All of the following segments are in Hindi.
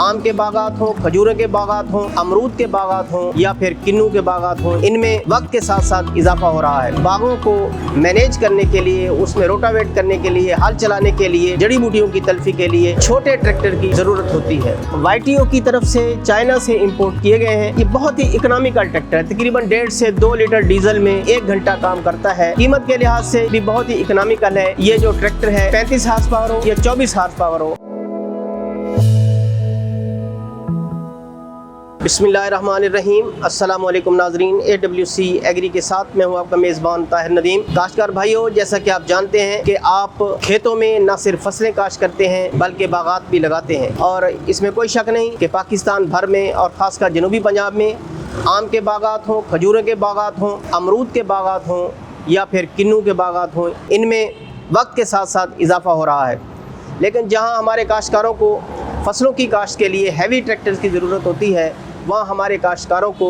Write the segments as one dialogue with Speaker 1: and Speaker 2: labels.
Speaker 1: आम के बागात हों, खजूरों के बागात हों, अमरूद के बागात हों या फिर किन्नू के बागात हों, इनमें वक्त के साथ साथ इजाफा हो रहा है। बागों को मैनेज करने के लिए, उसमें रोटावेट करने के लिए, हल चलाने के लिए, जड़ी बूटियों की तल्फी के लिए छोटे ट्रैक्टर की जरूरत होती है। YTO की तरफ से चाइना से इंपोर्ट किए गए हैं। ये बहुत ही इकोनॉमिकल ट्रैक्टर है, तकरीबन 1.5 से 2 लीटर डीजल में 1 घंटा काम करता है। कीमत के लिहाज से भी बहुत ही इकोनॉमिकल है। ये जो ट्रैक्टर है 35 हार्स पावर हो या 24 हार्स पावर हो। बिस्मिल्लाहिर्रहमानिर्रहीम। अस्सलाम वालेकुम नाजरीन, AWC एग्री के साथ मैं हूँ आपका मेज़बान ताहिर नदीम। काश्तकार भाइयों, जैसा कि आप जानते हैं कि आप खेतों में न सिर्फ फसलें काश्त करते हैं बल्कि बागात भी लगाते हैं, और इसमें कोई शक नहीं कि पाकिस्तान भर में और ख़ासकर जनूबी पंजाब में आम के बागात हों, खजूरों के बागात हों, अमरूद के बागात हों या फिर किन्नू के बागात हों, इनमें वक्त के साथ साथ इजाफा हो रहा है। लेकिन जहाँ हमारे काश्तकारों को फसलों की काश्त के लिए हैवी ट्रैक्टर्स की ज़रूरत होती है, वहाँ हमारे काश्तकारों को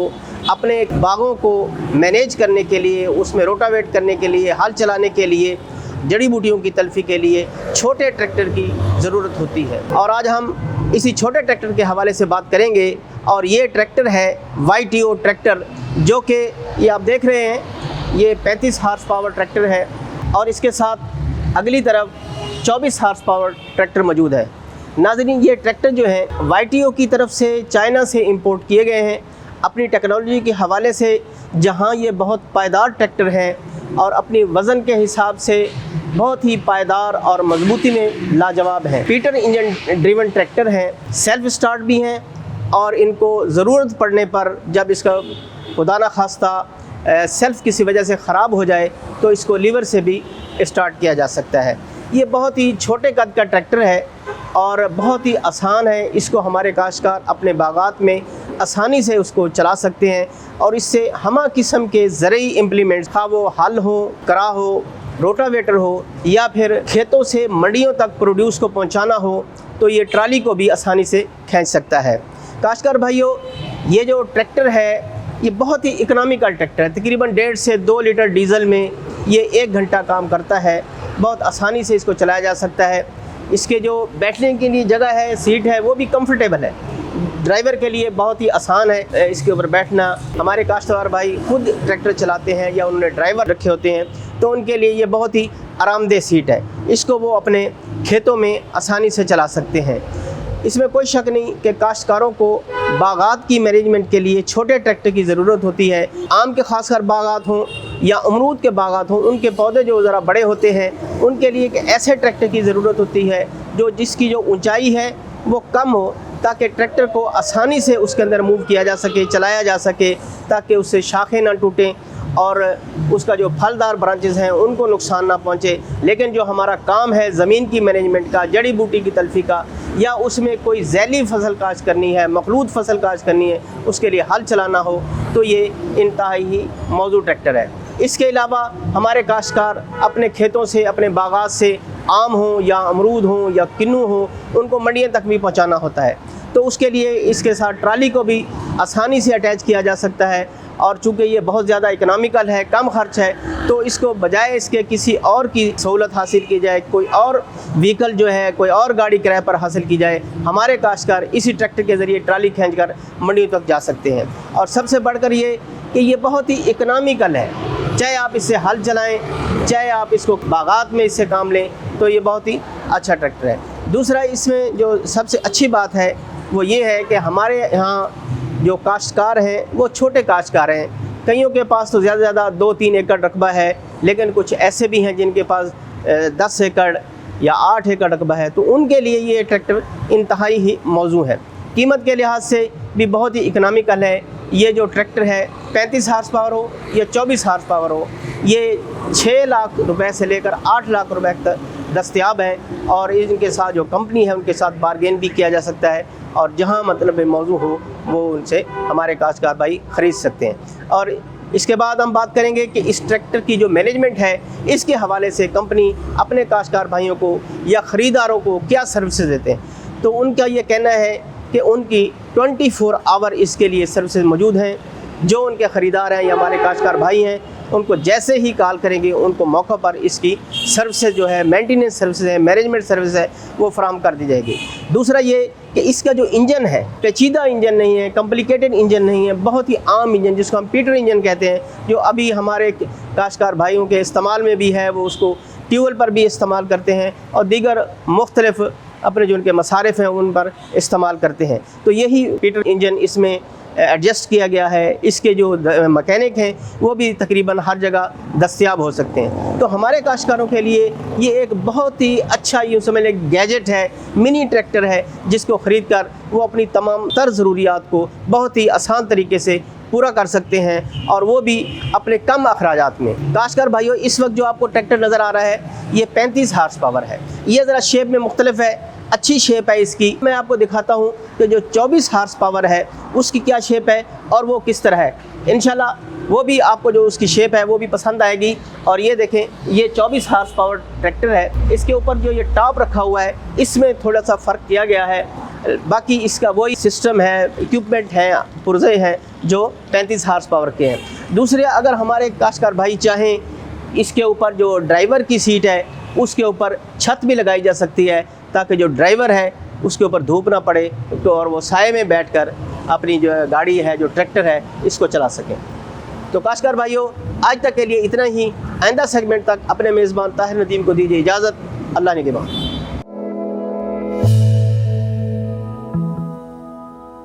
Speaker 1: अपने बागों को मैनेज करने के लिए, उसमें रोटावेट करने के लिए, हल चलाने के लिए, जड़ी बूटियों की तल्फी के लिए छोटे ट्रैक्टर की ज़रूरत होती है। और आज हम इसी छोटे ट्रैक्टर के हवाले से बात करेंगे। और ये ट्रैक्टर है YTO ट्रैक्टर, जो कि ये आप देख रहे हैं, ये 35 हार्स पावर ट्रैक्टर है और इसके साथ अगली तरफ 24 हार्स पावर ट्रैक्टर मौजूद है। नाज़रीन, ये ट्रैक्टर जो है YTO की तरफ से चाइना से इंपोर्ट किए गए हैं। अपनी टेक्नोलॉजी के हवाले से जहां ये बहुत पायदार ट्रैक्टर है और अपनी वज़न के हिसाब से बहुत ही पायदार और मजबूती में लाजवाब है। पीटर इंजन ड्रिवन ट्रैक्टर हैं, सेल्फ स्टार्ट भी हैं और इनको ज़रूरत पड़ने पर जब इसका खुदा न खास्ता सेल्फ किसी वजह से ख़राब हो जाए तो इसको लीवर से भी स्टार्ट किया जा सकता है। ये बहुत ही छोटे कद का ट्रैक्टर है और बहुत ही आसान है। इसको हमारे काश्तकार अपने बागात में आसानी से उसको चला सकते हैं और इससे हमा किस्म के ज़रूरी इम्प्लीमेंट्स, खा वो हल हो, करा हो, रोटावेटर हो या फिर खेतों से मंडियों तक प्रोड्यूस को पहुंचाना हो, तो ये ट्राली को भी आसानी से खींच सकता है। काश्तकार भाइयों, ये जो ट्रैक्टर है ये बहुत ही इकोनॉमिकल ट्रैक्टर है। तकरीबन 1.5 से 2 लीटर डीजल में ये 1 घंटा काम करता है। बहुत आसानी से इसको चलाया जा सकता है। इसके जो बैठने के लिए जगह है, सीट है, वो भी कंफर्टेबल है। ड्राइवर के लिए बहुत ही आसान है इसके ऊपर बैठना। हमारे काश्तकार भाई खुद ट्रैक्टर चलाते हैं या उन्होंने ड्राइवर रखे होते हैं, तो उनके लिए ये बहुत ही आरामदेह सीट है। इसको वो अपने खेतों में आसानी से चला सकते हैं। इसमें कोई शक नहीं कि काश्तकारों को बागात की मैनेजमेंट के लिए छोटे ट्रैक्टर की ज़रूरत होती है। आम के खासकर बागात हों या अमरूद के बागात हों, उनके पौधे जो ज़रा बड़े होते हैं, उनके लिए एक ऐसे ट्रैक्टर की ज़रूरत होती है जिसकी जो ऊंचाई है वो कम हो, ताकि ट्रैक्टर को आसानी से उसके अंदर मूव किया जा सके, चलाया जा सके, ताकि उससे शाखें ना टूटें और उसका जो फलदार ब्रांचेस हैं उनको नुकसान ना पहुंचे। लेकिन जो हमारा काम है ज़मीन की मैनेजमेंट का, जड़ी बूटी की तल्फी का, या उसमें कोई जैली फसल काश्त करनी है, मखलूत फसल काश्त करनी है, उसके लिए हल चलाना हो, तो ये इंतहाई ही मौजूद ट्रैक्टर है। इसके अलावा हमारे काश्तकार अपने खेतों से, अपने बागात से आम हो या अमरूद हो या किन्नू हो, उनको मंडियों तक भी पहुंचाना होता है, तो उसके लिए इसके साथ ट्राली को भी आसानी से अटैच किया जा सकता है। और चूँकि ये बहुत ज़्यादा इकोनॉमिकल है, कम खर्च है, तो इसको बजाय इसके किसी और की सहूलत हासिल की जाए, कोई और व्हीकल जो है, कोई और गाड़ी किराए पर हासिल की जाए, हमारे काश्तकार इसी ट्रैक्टर के ज़रिए ट्राली खींचकर मंडियों तक जा सकते हैं। और सबसे बढ़कर ये कि ये बहुत ही इकोनॉमिकल है। चाहे आप इससे हल चलाएँ, चाहे आप इसको बागात में इससे काम लें, तो ये बहुत ही अच्छा ट्रैक्टर है। दूसरा, इसमें जो सबसे अच्छी बात है वो ये है कि हमारे यहाँ जो काश्तकार हैं वो छोटे काश्तकार हैं। कईयों के पास तो ज़्यादा से ज़्यादा 2-3 एकड़ रकबा है, लेकिन कुछ ऐसे भी हैं जिनके पास 10 एकड़ या 8 एकड़ रकबा है, तो उनके लिए ये ट्रैक्टर इंतहाई ही मौजू है। कीमत के लिहाज से भी बहुत ही इकोनॉमिकल है। ये जो ट्रैक्टर है 35 हार्स पावर हो या 24 हार्स पावर हो, ये 6 लाख रुपए से लेकर 8 लाख रुपए तक दस्तयाब हैं और इनके साथ जो कंपनी है उनके साथ बारगेन भी किया जा सकता है और जहां मतलब मौजू हो वो उनसे हमारे काश्तकार भाई ख़रीद सकते हैं। और इसके बाद हम बात करेंगे कि इस ट्रैक्टर की जो मैनेजमेंट है, इसके हवाले से कंपनी अपने काश्तकार भाइयों को या ख़रीदारों को क्या सर्विसेज देते हैं। तो उनका ये कहना है कि उनकी 24 आवर इसके लिए सर्विसेज मौजूद हैं। जो उनके ख़रीदार हैं या हमारे काश्तकार भाई हैं, उनको जैसे ही कॉल करेंगे उनको मौका पर इसकी सर्विसेज जो है, मेंटेनेंस सर्विसेज है, मैनेजमेंट सर्विस है, वो फराहम कर दी जाएगी। दूसरा ये कि इसका जो इंजन है, पेचीदा इंजन नहीं है, कॉम्प्लिकेटेड इंजन नहीं है, बहुत ही आम इंजन जिसको हम पीटर इंजन कहते हैं, जो अभी हमारे काश्तकार भाइयों के इस्तेमाल में भी है। वो उसको ट्यूबवेल पर भी इस्तेमाल करते हैं और दीगर मुख्तलिफ अपने जो उनके मसारिफ हैं उन पर इस्तेमाल करते हैं। तो यही पीटर इंजन इसमें एडजस्ट किया गया है। इसके जो मैकेनिक हैं वो भी तकरीबन हर जगह दस्तयाब हो सकते हैं। तो हमारे काश्तकारों के लिए ये एक बहुत ही अच्छा, यूँ समझ लें, गैजेट है, मिनी ट्रैक्टर है, जिसको ख़रीद कर वो अपनी तमाम तर ज़रूरियात को बहुत ही आसान तरीके से पूरा कर सकते हैं, और वो भी अपने कम अखराजात में। काश्तकार भाइयों, इस वक्त जो आपको ट्रैक्टर नज़र आ रहा है ये 35 हार्स पावर है। ये ज़रा शेप में मुख्तलिफ है, अच्छी शेप है इसकी। मैं आपको दिखाता हूँ कि जो 24 हार्स पावर है उसकी क्या शेप है और वो किस तरह है। इंशाल्लाह वो भी आपको जो उसकी शेप है वो भी पसंद आएगी। और ये देखें, ये 24 हार्स पावर ट्रैक्टर है। इसके ऊपर जो ये टॉप रखा हुआ है इसमें थोड़ा सा फ़र्क किया गया है, बाकी इसका वही सिस्टम है, इक्विपमेंट हैं, पुर्जे हैं जो 35 हार्स पावर के हैं। दूसरे, अगर हमारे काश्तकार भाई चाहें इसके ऊपर जो ड्राइवर की सीट है उसके ऊपर छत भी लगाई जा सकती है, ताकि जो ड्राइवर है उसके ऊपर धूप ना पड़े तो और वो साए में बैठकर अपनी जो गाड़ी है, जो ट्रैक्टर है, इसको चला सकें। तो काश्तकार भाइयों, आज तक के लिए इतना ही। आइंदा सेगमेंट तक अपने मेज़बान ताहिर नदीम को दीजिए इजाज़त। अल्लाह निगहबान।